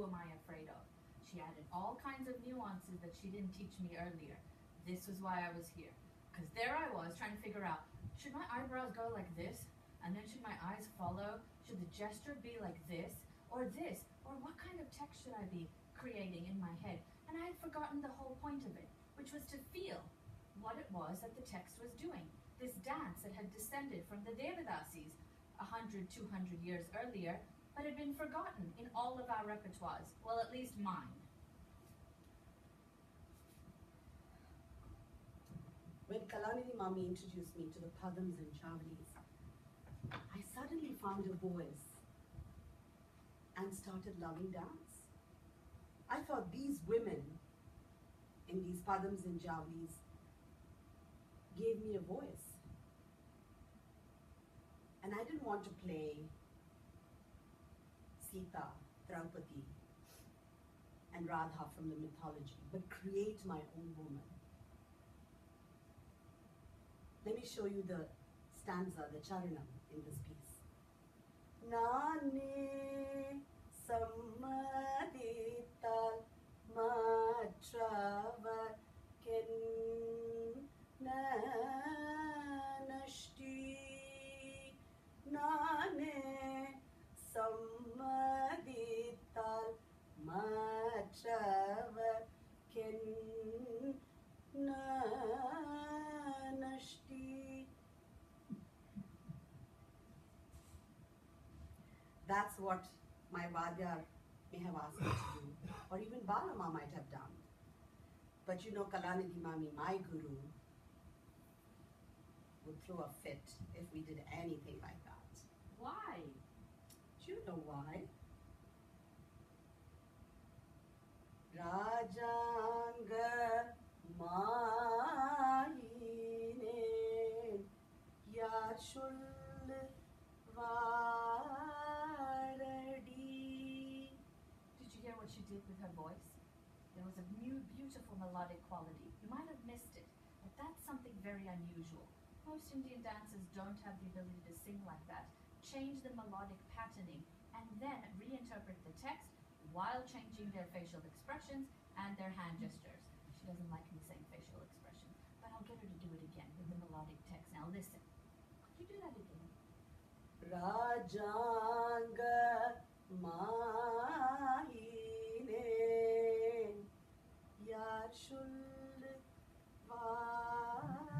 am I afraid of? She added all kinds of nuances that she didn't teach me earlier. This was why I was here. Because there I was trying to figure out, should my eyebrows go like this? And then should my eyes follow? Should the gesture be like this? Or this? Or what kind of text should I be creating in my head? And I had forgotten the whole point of it, which was to feel what it was that the text was doing. This dance that had descended from the Devadasis 100, 200 years earlier, but had been forgotten in all of our repertoires, well, at least mine. When Kalanidhi Mami introduced me to the Padams and Chavlis, I suddenly found a voice and started loving dance. I thought these women in these Padams and Javlis gave me a voice. And I didn't want to play Sita, Draupadi, and Radha from the mythology, but create my own woman. Let me show you the stanza, the charanam in this piece. Nane sammadital matravar ken nanashti. Nane sammadital matravar ken nanashti. That's what my Vadyar may have asked me to do, or even Balama might have done. But you know, Kalanidhi Mami, my guru, would throw a fit if we did anything like that. Why? Do you know why? Rajanga Mahine Yashul Varadi. Did you hear what she did with her voice? There was a new, beautiful melodic quality. You might have missed it, but that's something very unusual. Most Indian dancers don't have the ability to sing like that, change the melodic patterning, and then reinterpret the text while changing their facial expressions and their hand gestures. She doesn't like me saying facial expression, but I'll get her to do it again with the melodic text. Now listen. Could you do that again? Rajanga Mahine Yashul Varadi.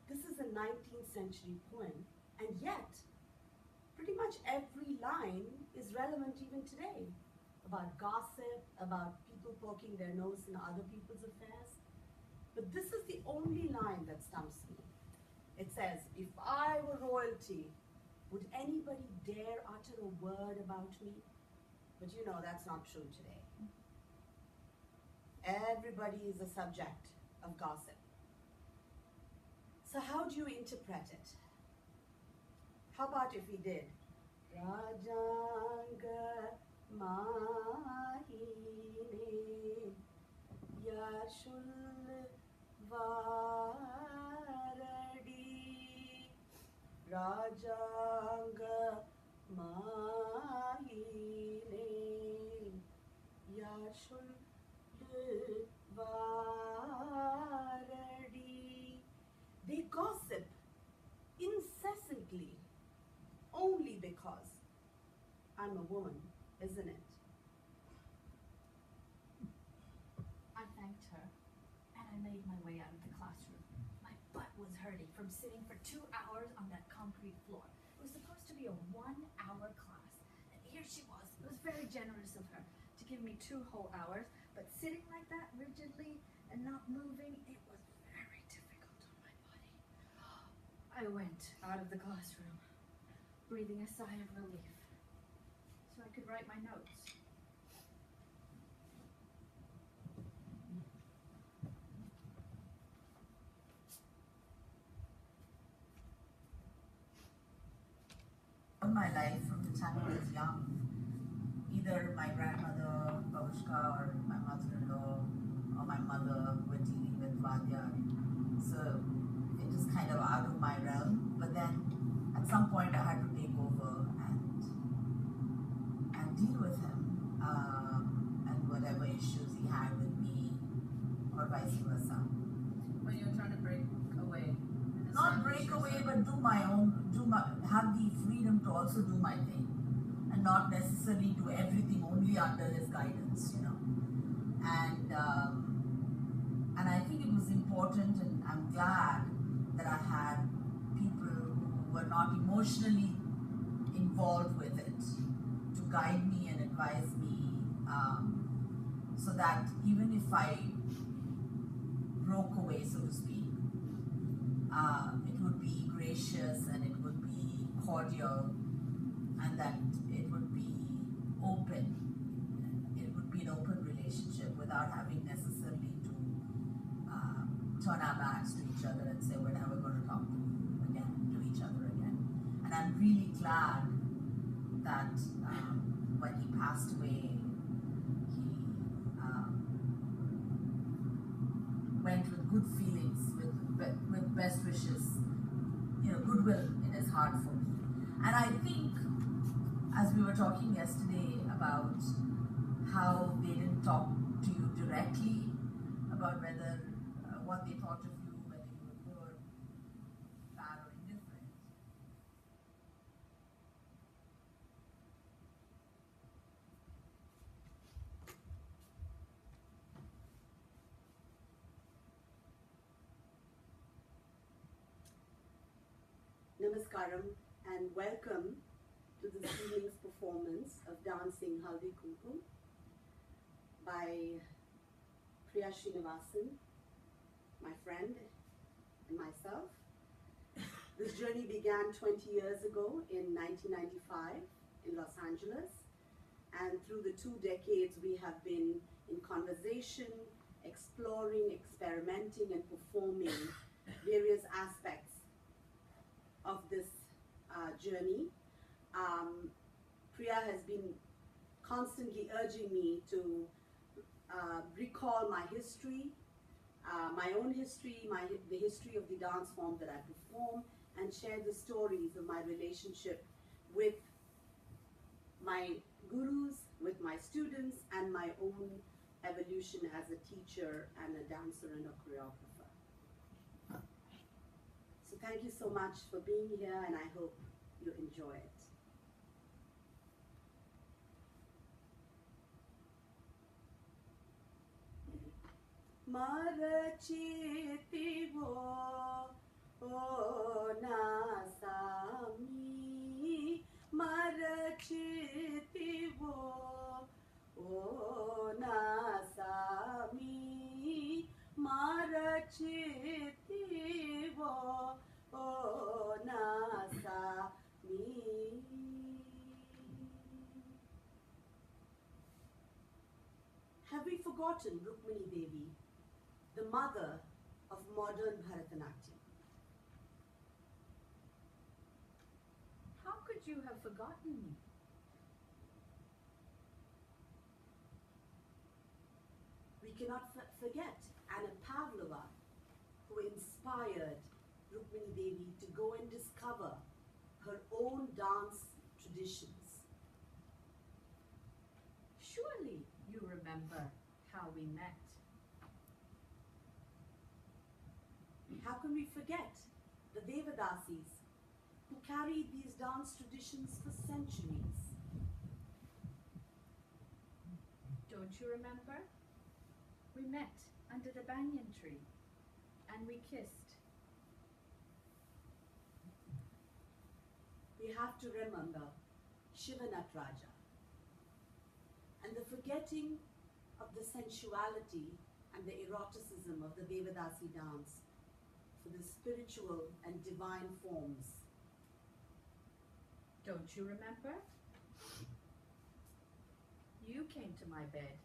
This is a 19th century poem, and yet pretty much every line is relevant even today. About gossip, about people poking their nose in other people's affairs. But this is the only line that stumps me. It says, if I were royalty, would anybody dare utter a word about me? But you know, that's not true today. Everybody is a subject of gossip. So how do you interpret it? How about if we did? Rajanga Mahine Yashul Varadi. Rajanga Mahine Yashul Varadi. They gossip incessantly only because I'm a woman, isn't it? I thanked her, and I made my way out of the classroom. My butt was hurting from sitting for 2 hours on that concrete floor. It was supposed to be a 1-hour class, and here she was. It was very generous of her to give me 2 whole hours, but sitting like that rigidly and not moving, it was very difficult on my body. I went out of the classroom, breathing a sigh of relief, so I could write my notes. All my life, from the time I was young, either my grandmother, Babushka, or my mother-in-law, or my mother were dealing with Vadyar. So it was kind of out of my realm. But then at some point I had to take over, and vice versa. When you're trying to break away. and Not establish break away, yourself. but have the freedom to also do my thing, and not necessarily do everything only under his guidance, And I think it was important, and I'm glad that I had people who were not emotionally involved with it to guide me and advise me, so that even if I broke away, so to speak, it would be gracious and it would be cordial, and that it would be open. It would be an open relationship without having necessarily to turn our backs to each other and say we're never going to talk to each other again. And I'm really glad that when he passed away, he went with good feelings, with best wishes, goodwill in his heart for me. And I think, as we were talking yesterday about how they didn't talk to you directly about whether what they thought of you, whether you were good, bad, or indifferent. Namaskaram and welcome to this evening's performance of Dancing Haldi Kumkum by Priya Srinivasan, my friend, and myself. This journey began 20 years ago in 1995 in Los Angeles, and through the 2 decades we have been in conversation, exploring, experimenting, and performing various aspects of this journey. Priya has been constantly urging me to recall my history, my own history, the history of the dance form that I perform, and share the stories of my relationship with my gurus, with my students, and my own evolution as a teacher and a dancer and a choreographer. So thank you so much for being here, and I hope you enjoy it. Marachitivo o nasami, marachitivo o nasami, marachitivo o nasami. Have we forgotten Rukmini Devi, the mother of modern Bharatanatyam? How could you have forgotten me? We cannot forget Anna Pavlova, who inspired Rukmini Devi to go and discover her own dance traditions. Surely you remember how we met. How can we forget the Devadasis, who carried these dance traditions for centuries? Don't you remember? We met under the banyan tree and we kissed. We have to remember Shivanatraja and the forgetting of the sensuality and the eroticism of the Devadasi dance for the spiritual and divine forms. Don't you remember? You came to my bed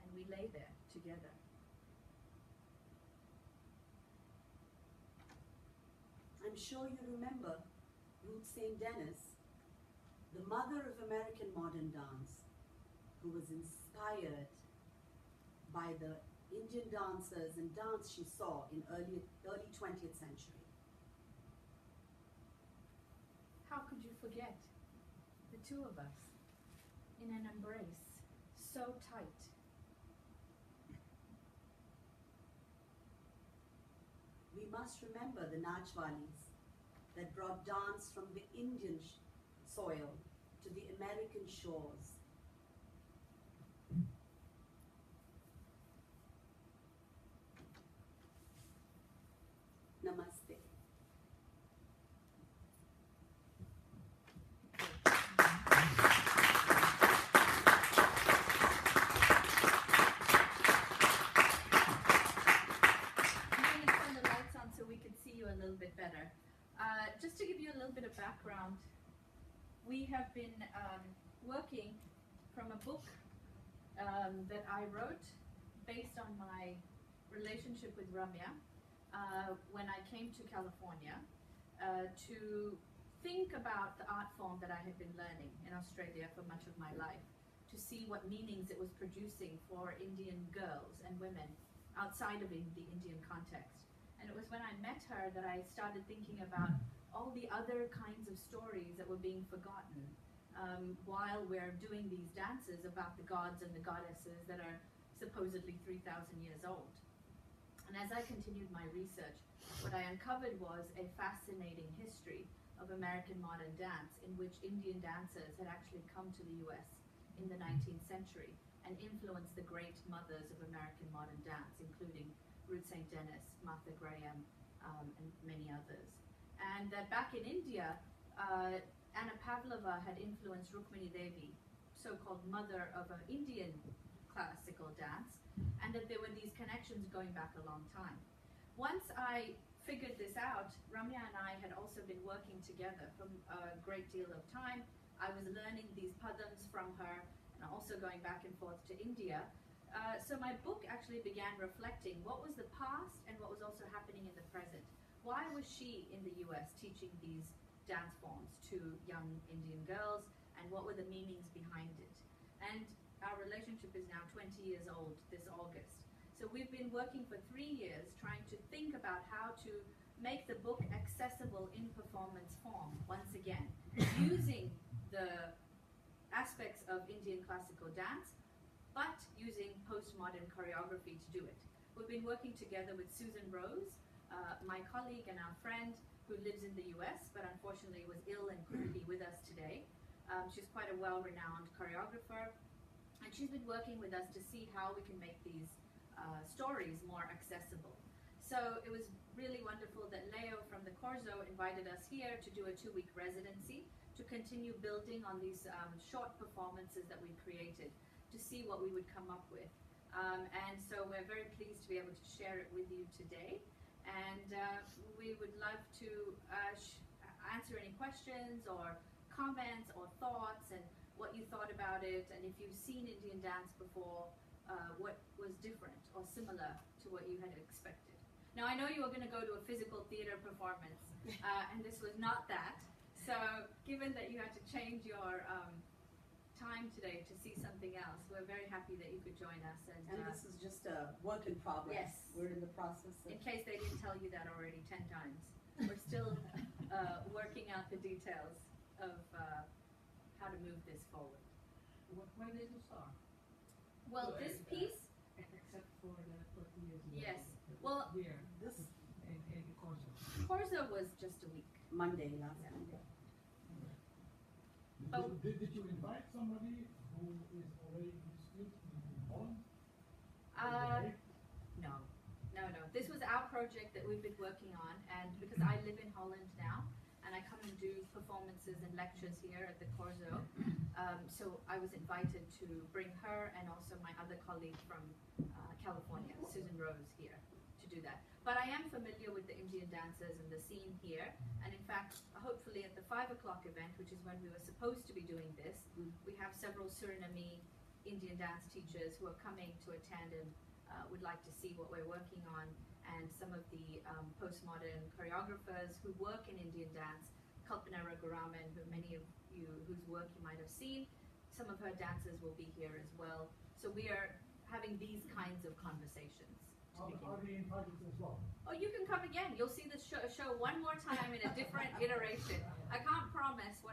and we lay there together. I'm sure you remember Ruth St. Denis, the mother of American modern dance, who was inspired by the Indian dancers and dance she saw in early 20th century. How could you forget the two of us in an embrace so tight, must remember the Nachwalis that brought dance from the Indian soil to the American shores. Namaste. A little bit better. Just to give you a little bit of background, we have been working from a book that I wrote based on my relationship with Ramya when I came to California to think about the art form that I had been learning in Australia for much of my life, to see what meanings it was producing for Indian girls and women outside of the Indian context. And it was when I met her that I started thinking about all the other kinds of stories that were being forgotten while we're doing these dances about the gods and the goddesses that are supposedly 3,000 years old. And as I continued my research, what I uncovered was a fascinating history of American modern dance in which Indian dancers had actually come to the US in the 19th century and influenced the great mothers of American modern dance, including Ruth St. Denis, Martha Graham, and many others. And that back in India, Anna Pavlova had influenced Rukmini Devi, so-called mother of an Indian classical dance, and that there were these connections going back a long time. Once I figured this out, Ramya and I had also been working together for a great deal of time. I was learning these padams from her, and also going back and forth to India. So my book actually began reflecting what was the past and what was also happening in the present. Why was she in the US teaching these dance forms to young Indian girls, and what were the meanings behind it? And our relationship is now 20 years old this August. So we've been working for 3 years trying to think about how to make the book accessible in performance form, once again, using the aspects of Indian classical dance, but using postmodern choreography to do it. We've been working together with Susan Rose, my colleague and our friend who lives in the US, but unfortunately was ill and couldn't be with us today. She's quite a well-renowned choreographer, and she's been working with us to see how we can make these stories more accessible. So it was really wonderful that Leo from the Corso invited us here to do a 2-week residency to continue building on these short performances that we created, to see what we would come up with. And so we're very pleased to be able to share it with you today. And we would love to answer any questions or comments or thoughts, and what you thought about it, and if you've seen Indian dance before, what was different or similar to what you had expected. Now I know you were going to go to a physical theater performance, and this was not that. So given that you had to change your time today to see something else, we're very happy that you could join us. And this is just a work in progress. Yes. We're in the process of... In case they didn't tell you that already 10 times, we're still working out the details of how to move this forward. When did you start? Well, this piece, Except for the 40 years. yes. Well, Here, This in the Corso. Corso was just a week. Monday, last Monday. Oh. Did you invite somebody who is already in this field in Holland? No. This was our project that we've been working on, and because I live in Holland now, and I come and do performances and lectures here at the Corso, so I was invited to bring her and also my other colleague from California, Susan Rose, here to do that. But I am familiar with the Indian dancers and the scene here, and in fact, hopefully at the 5 o'clock event, which is when we were supposed to be doing this, we have several Suriname Indian dance teachers who are coming to attend and would like to see what we're working on, and some of the postmodern choreographers who work in Indian dance, Kalpana Raghuraman, who many of you whose work you might have seen, some of her dancers will be here as well. So we are having these kinds of conversations. Are they invited as well? Oh, you can come again. You'll see the show one more time in a different iteration. I can't promise what